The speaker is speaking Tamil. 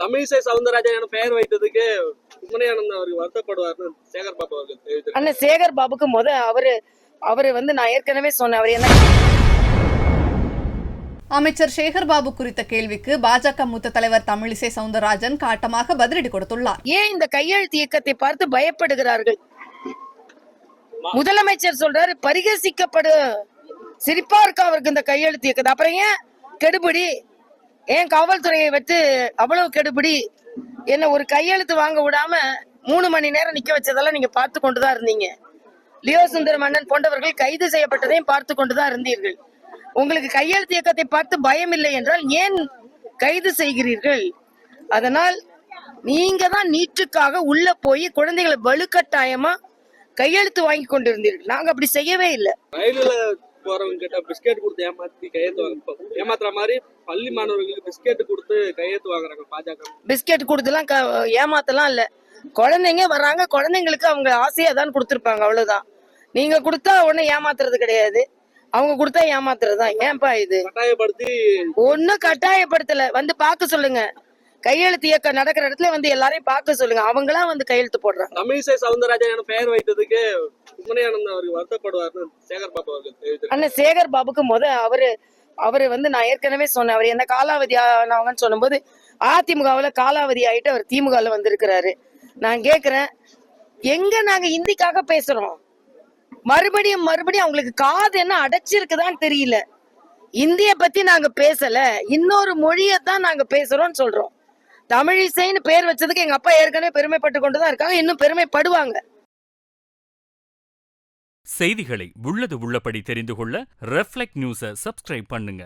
தமிழிசை சவுந்தரராஜன் பெயர் வைத்ததுக்கு உண்மையானந்த அவர்கள் வருத்தப்படுவார்னு சேகர் பாபு அவர்கள் தெரிவித்தார். அண்ணா சேகர் பாபுக்கு அவரு நான் ஏற்கனவே சொன்னேன். அவர் என்ன அமைச்சர் சேகர் பாபு குறித்த கேள்விக்கு பாஜக மூத்த தலைவர் தமிழிசை சவுந்தரராஜன் காட்டமாக பதிலடி கொடுத்துள்ளார். ஏன் இந்த கையெழுத்து இயக்கத்தை பார்த்து பயப்படுகிறார்கள்? முதலமைச்சர் சொல்றாரு பரிகசிக்கப்படு, சிரிப்பா இருக்கா அவருக்கு இந்த கையெழுத்து இயக்கத்தை. அப்புறம் ஏன் கெடுபிடி? ஏன் காவல்துறையை வச்சு அவ்வளவு கெடுபிடி? என்ன ஒரு கையெழுத்து வாங்க விடாம 3 மணி நேரம் நிக்க வச்சதெல்லாம் நீங்க பார்த்து கொண்டுதான் இருந்தீங்க. லியோ சுந்தர மன்னன் போன்றவர்கள் கைது செய்யப்பட்டதையும் பார்த்து கொண்டுதான் இருந்தீர்கள். உங்களுக்கு கையெழுத்து இயக்கத்தை பார்த்து பயம் இல்லை என்றால் ஏன் கைது செய்கிறீர்கள்? அதனால் நீங்க தான் நீட்டுக்காக உள்ள போய் குழந்தைகளை வலுக்கட்டாயமா கையெழுத்து வாங்கி கொண்டிருந்தீர்கள். நாங்க அப்படி செய்யவே இல்லை. ரயில்ல போறவங்க கிட்ட பிஸ்கெட் கொடுத்து ஏமாத்தி கையெழுத்து வாங்க, ஏமாத்துற மாதிரி பள்ளி மாணவர்களுக்கு பிஸ்கெட் கொடுத்து கையெழுத்து வாங்குறாங்க பாஜக. பிஸ்கெட் கொடுத்துலாம் ஏமாத்தலாம் இல்ல. குழந்தைங்க வர்றாங்க, குழந்தைங்களுக்கு அவங்க ஆசையா தான் கொடுத்துருப்பாங்க, அவ்வளவுதான். நீங்க கொடுத்தா ஒன்னும் ஏமாத்துறது கிடையாது, அவங்க கொடுத்தா ஏமாத்துறதுதான். ஏன்பா இது கட்டாயப்படுத்தி? ஒன்னும் கட்டாயப்படுத்தல. வந்து பார்க்க சொல்லுங்க, கையெழுத்து இயக்கம் நடக்கிற இடத்துல வந்து எல்லாரையும் பார்க்க சொல்லுங்க. அவங்களா வந்து கையெழுத்து போடுறாங்க. தமிழிசை சவுந்தரராஜன் பெயர் வைத்ததுக்கு உண்மையானந்த அவர்கள் வருத்தப்படுவார்னு சேகர் பாபு அவர்கள் தெரிவித்தார். அண்ணா சேகர் பாபுக்கு அவரு நான் ஏற்கனவே சொன்னேன். அவர் என்ன காலாவதி ஆனவங்கன்னு சொல்லும்போது அதிமுகவுல காலாவதி ஆயிட்டு அவர் திமுகல வந்திருக்கிறாரு. நான் கேக்குறேன், எங்க நாங்க இந்திக்காக பேசுறோம்? மறுபடியும் அவங்களுக்கு காது என்ன அடைச்சிருக்குதான்னு தெரியல. இந்திய பத்தி நாங்க பேசல, இன்னொரு மொழியத்தான் நாங்க பேசுறோம்னு சொல்றோம். தமிழிசைன்னு பேர் வச்சதுக்கு எங்க அப்பா ஏற்கனவே பெருமைப்பட்டு கொண்டுதான் இருக்காங்க, இன்னும் பெருமைப்படுவாங்க. செய்திகளை உள்ளது உள்ளபடி தெரிந்து கொள்ள ரெஃப்ளெக்ட் நியூஸை சப்ஸ்கிரைப் பண்ணுங்க.